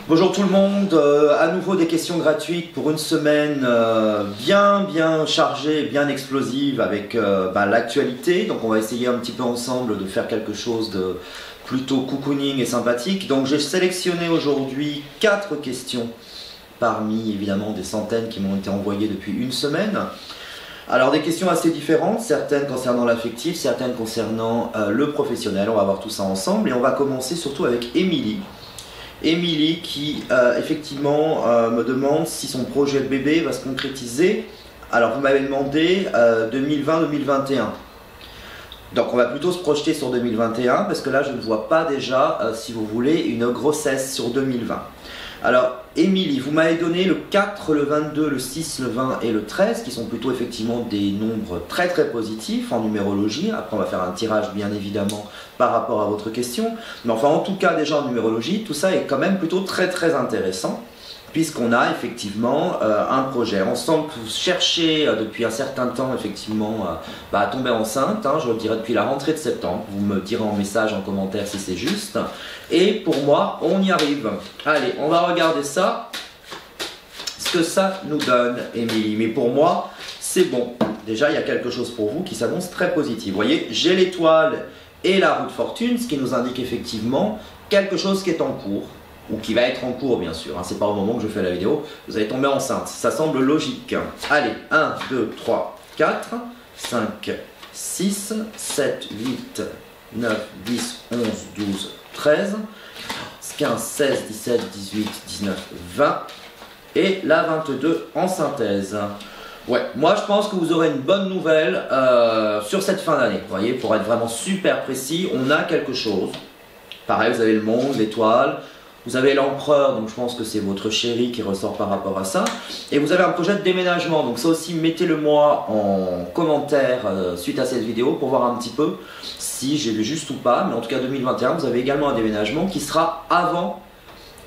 Bonjour tout le monde, à nouveau des questions gratuites pour une semaine bien chargée, bien explosive avec l'actualité. Donc on va essayer un petit peu ensemble de faire quelque chose de plutôt cocooning et sympathique. Donc j'ai sélectionné aujourd'hui 4 questions parmi évidemment des centaines qui m'ont été envoyées depuis une semaine. Alors des questions assez différentes, certaines concernant l'affectif, certaines concernant le professionnel. On va voir tout ça ensemble et on va commencer surtout avec Émilie. Émilie qui effectivement me demande si son projet bébé va se concrétiser. Alors vous m'avez demandé 2020-2021. Donc on va plutôt se projeter sur 2021 parce que là je ne vois pas déjà, si vous voulez, une grossesse sur 2020. Alors Émilie, vous m'avez donné le 4, le 22, le 6, le 20 et le 13 qui sont plutôt effectivement des nombres très positifs en numérologie. Après on va faire un tirage bien évidemment par rapport à votre question. Mais enfin en tout cas déjà en numérologie, tout ça est quand même plutôt très intéressant puisqu'on a effectivement un projet. On sent que vous cherchez depuis un certain temps effectivement à tomber enceinte, hein, je le dirais depuis la rentrée de septembre. Vous me direz en message, en commentaire si c'est juste. Et pour moi, on y arrive. Allez, on va regarder ça, ce que ça nous donne, Émilie. Mais pour moi, c'est bon. Déjà, il y a quelque chose pour vous qui s'annonce très positif. Vous voyez, j'ai l'étoile et la roue de fortune, ce qui nous indique effectivement quelque chose qui est en cours. Ou qui va être en cours bien sûr, hein. C'est pas au moment que je fais la vidéo, vous allez tomber enceinte, ça semble logique. Allez, 1, 2, 3, 4, 5, 6, 7, 8, 9, 10, 11, 12, 13, 15, 16, 17, 18, 19, 20 et la 22 en synthèse. Ouais, moi je pense que vous aurez une bonne nouvelle sur cette fin d'année. Vous voyez, pour être vraiment super précis, on a quelque chose. Pareil, vous avez le monde, l'étoile. Vous avez l'empereur, donc je pense que c'est votre chéri qui ressort par rapport à ça. Et vous avez un projet de déménagement, donc ça aussi mettez-le moi en commentaire suite à cette vidéo pour voir un petit peu si j'ai vu juste ou pas. Mais en tout cas 2021, vous avez également un déménagement qui sera avant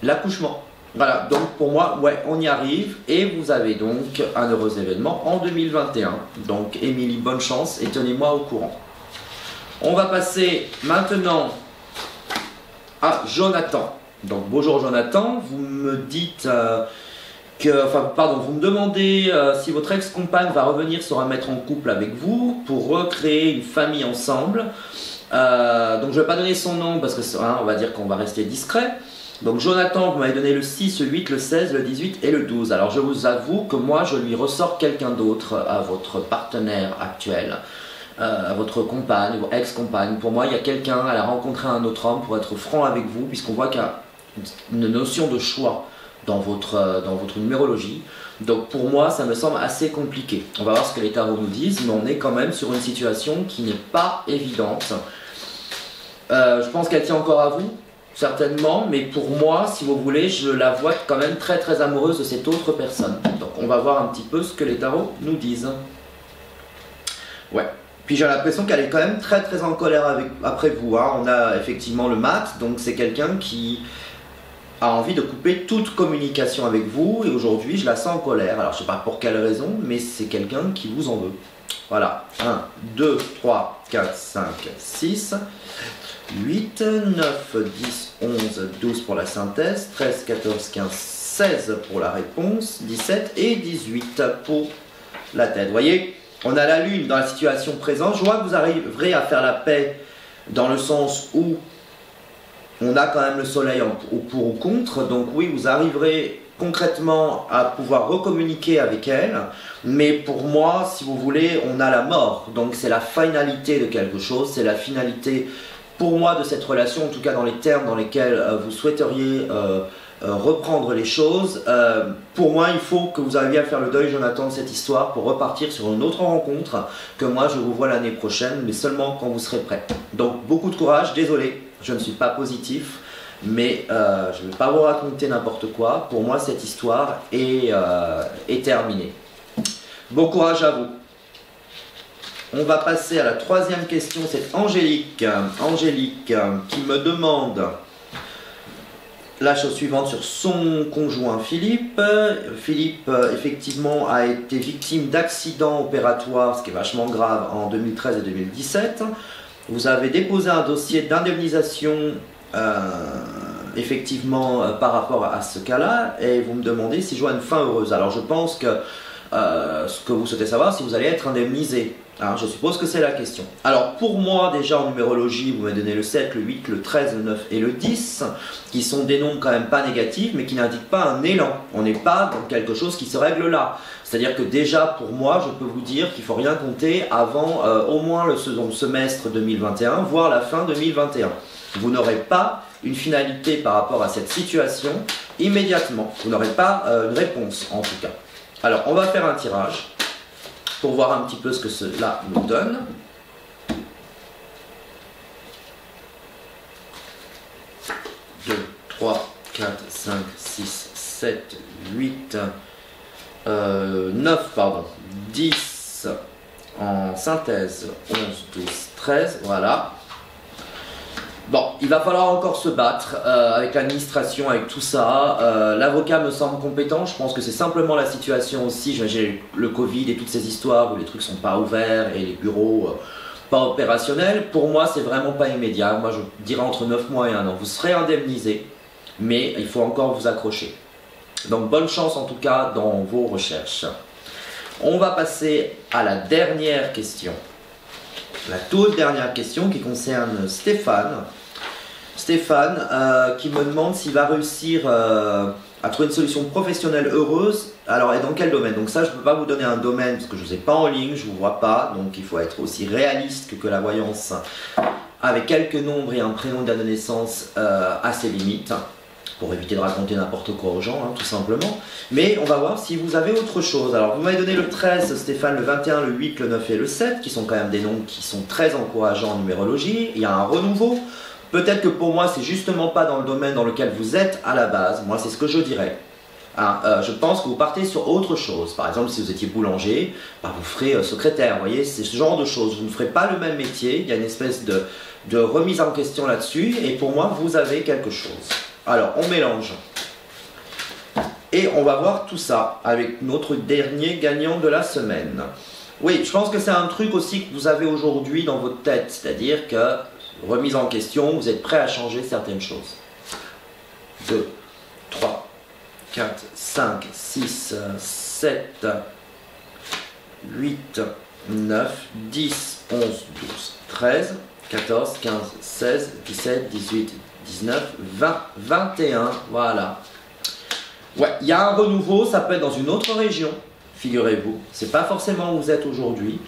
l'accouchement. Voilà, donc pour moi, ouais, on y arrive. Et vous avez donc un heureux événement en 2021. Donc Émilie, bonne chance et tenez-moi au courant. On va passer maintenant à Jonathan. Donc bonjour Jonathan, vous me dites vous me demandez si votre ex-compagne va revenir se remettre en couple avec vous pour recréer une famille ensemble. Donc je ne vais pas donner son nom parce que on va dire qu'on va rester discret. Donc Jonathan, vous m'avez donné le 6, le 8, le 16, le 18 et le 12. Alors je vous avoue que moi je lui ressors quelqu'un d'autre à votre partenaire actuel. À votre compagne ou ex-compagne. Pour moi, il y a quelqu'un, elle a rencontré un autre homme, pour être franc avec vous, puisqu'on voit qu'il y a une notion de choix dans votre numérologie. Donc pour moi, ça me semble assez compliqué. On va voir ce que les tarots nous disent, mais on est quand même sur une situation qui n'est pas évidente. Je pense qu'elle tient encore à vous, certainement, mais pour moi, si vous voulez, je la vois quand même très amoureuse de cette autre personne. Donc on va voir un petit peu ce que les tarots nous disent. Ouais. Puis j'ai l'impression qu'elle est quand même très en colère après vous, hein. On a effectivement le mat, donc c'est quelqu'un qui a envie de couper toute communication avec vous. Et aujourd'hui, je la sens en colère. Alors je sais pas pour quelle raison, mais c'est quelqu'un qui vous en veut. Voilà, 1, 2, 3, 4, 5, 6, 8, 9, 10, 11, 12 pour la synthèse, 13, 14, 15, 16 pour la réponse, 17 et 18 pour la tête. Vous voyez ? On a la lune dans la situation présente. Je vois que vous arriverez à faire la paix dans le sens où on a quand même le soleil au pour ou contre. Donc oui, vous arriverez concrètement à pouvoir recommuniquer avec elle. Mais pour moi, si vous voulez, on a la mort. Donc c'est la finalité de quelque chose. C'est la finalité pour moi de cette relation, en tout cas dans les termes dans lesquels vous souhaiteriez reprendre les choses. Pour moi, il faut que vous arriviez à faire le deuil, Jonathan, de cette histoire pour repartir sur une autre rencontre, que moi je vous vois l'année prochaine, mais seulement quand vous serez prêt. Donc beaucoup de courage, désolé, je ne suis pas positif, mais je ne vais pas vous raconter n'importe quoi. Pour moi, cette histoire est terminée. Bon courage à vous. On va passer à la troisième question, c'est Angélique. Angélique qui me demande la chose suivante sur son conjoint Philippe. Philippe, effectivement, a été victime d'accidents opératoires, ce qui est vachement grave, en 2013 et 2017. Vous avez déposé un dossier d'indemnisation effectivement par rapport à ce cas-là, et vous me demandez si je vois une fin heureuse. Alors je pense que ce que vous souhaitez savoir, si vous allez être indemnisé. Hein, je suppose que c'est la question. Alors pour moi, déjà en numérologie, vous m'avez donné le 7, le 8, le 13, le 9 et le 10, qui sont des nombres quand même pas négatifs, mais qui n'indiquent pas un élan. On n'est pas dans quelque chose qui se règle là. C'est-à-dire que déjà pour moi, je peux vous dire qu'il ne faut rien compter avant au moins le second semestre 2021, voire la fin 2021. Vous n'aurez pas une finalité par rapport à cette situation immédiatement. Vous n'aurez pas une réponse en tout cas. Alors on va faire un tirage pour voir un petit peu ce que cela nous donne. Deux, 3, 4, 5, 6, 7, 8, 9, pardon, 10 en synthèse, 11, 12, 13, voilà. Bon, il va falloir encore se battre avec l'administration, avec tout ça. L'avocat me semble compétent, je pense que c'est simplement la situation aussi. J'ai le Covid et toutes ces histoires où les trucs sont pas ouverts et les bureaux pas opérationnels. Pour moi, c'est vraiment pas immédiat. Moi, je dirais entre 9 mois et 1 an. Vous serez indemnisé, mais il faut encore vous accrocher. Donc, bonne chance en tout cas dans vos recherches. On va passer à la dernière question. La toute dernière question qui concerne Stéphane. Stéphane qui me demande s'il va réussir à trouver une solution professionnelle heureuse. Alors, et dans quel domaine? Donc ça, je ne peux pas vous donner un domaine parce que je ne vous ai pas en ligne, je ne vous vois pas. Donc il faut être aussi réaliste que la voyance avec quelques nombres et un prénom de date de naissance à ses limites. Pour éviter de raconter n'importe quoi aux gens, hein, tout simplement. Mais on va voir si vous avez autre chose. Alors, vous m'avez donné le 13, Stéphane, le 21, le 8, le 9 et le 7, qui sont quand même des nombres qui sont très encourageants en numérologie. Il y a un renouveau. Peut-être que pour moi, c'est justement pas dans le domaine dans lequel vous êtes à la base. Moi, c'est ce que je dirais. Hein, je pense que vous partez sur autre chose. Par exemple, si vous étiez boulanger, bah, vous ferez secrétaire. Vous voyez, c'est ce genre de choses. Vous ne ferez pas le même métier. Il y a une espèce de remise en question là-dessus. Et pour moi, vous avez quelque chose. Alors, on mélange. Et on va voir tout ça avec notre dernier gagnant de la semaine. Oui, je pense que c'est un truc aussi que vous avez aujourd'hui dans votre tête. C'est-à-dire que, remise en question, vous êtes prêt à changer certaines choses. 2, 3, 4, 5, 6, 7, 8, 9, 10, 11, 12, 13, 14, 15, 16, 17, 18, 19, 20, 21, voilà. Ouais, il y a un renouveau, ça peut être dans une autre région, figurez-vous. C'est pas forcément où vous êtes aujourd'hui.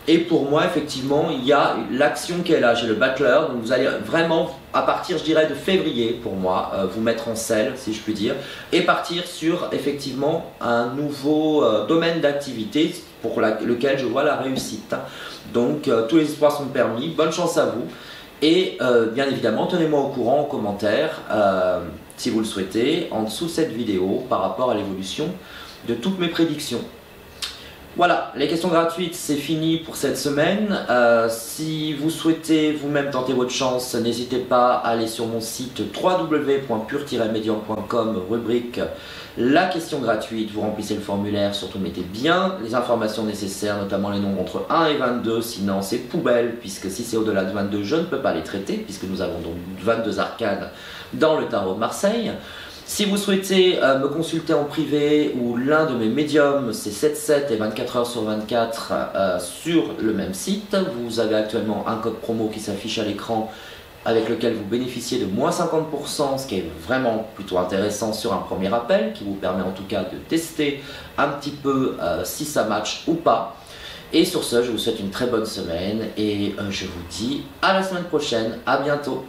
Et pour moi, effectivement, il y a l'action qui est là. J'ai le battleur, donc vous allez vraiment, à partir, je dirais, de février, pour moi, vous mettre en selle, si je puis dire, et partir sur, effectivement, un nouveau domaine d'activité pour lequel je vois la réussite. Donc, tous les espoirs sont permis. Bonne chance à vous. Et bien évidemment, tenez-moi au courant en commentaire, si vous le souhaitez, en dessous de cette vidéo par rapport à l'évolution de toutes mes prédictions. Voilà, les questions gratuites, c'est fini pour cette semaine. Si vous souhaitez vous-même tenter votre chance, n'hésitez pas à aller sur mon site www.pur-medium.com, rubrique la question gratuite. Vous remplissez le formulaire, surtout mettez bien les informations nécessaires, notamment les nombres entre 1 et 22, sinon c'est poubelle, puisque si c'est au-delà de 22, je ne peux pas les traiter, puisque nous avons donc 22 arcades dans le tarot de Marseille. Si vous souhaitez me consulter en privé ou l'un de mes médiums, c'est 7/7 et 24 heures sur 24 sur le même site. Vous avez actuellement un code promo qui s'affiche à l'écran avec lequel vous bénéficiez de moins 50%, ce qui est vraiment plutôt intéressant sur un premier appel, qui vous permet en tout cas de tester un petit peu si ça match ou pas. Et sur ce, je vous souhaite une très bonne semaine et je vous dis à la semaine prochaine. À bientôt.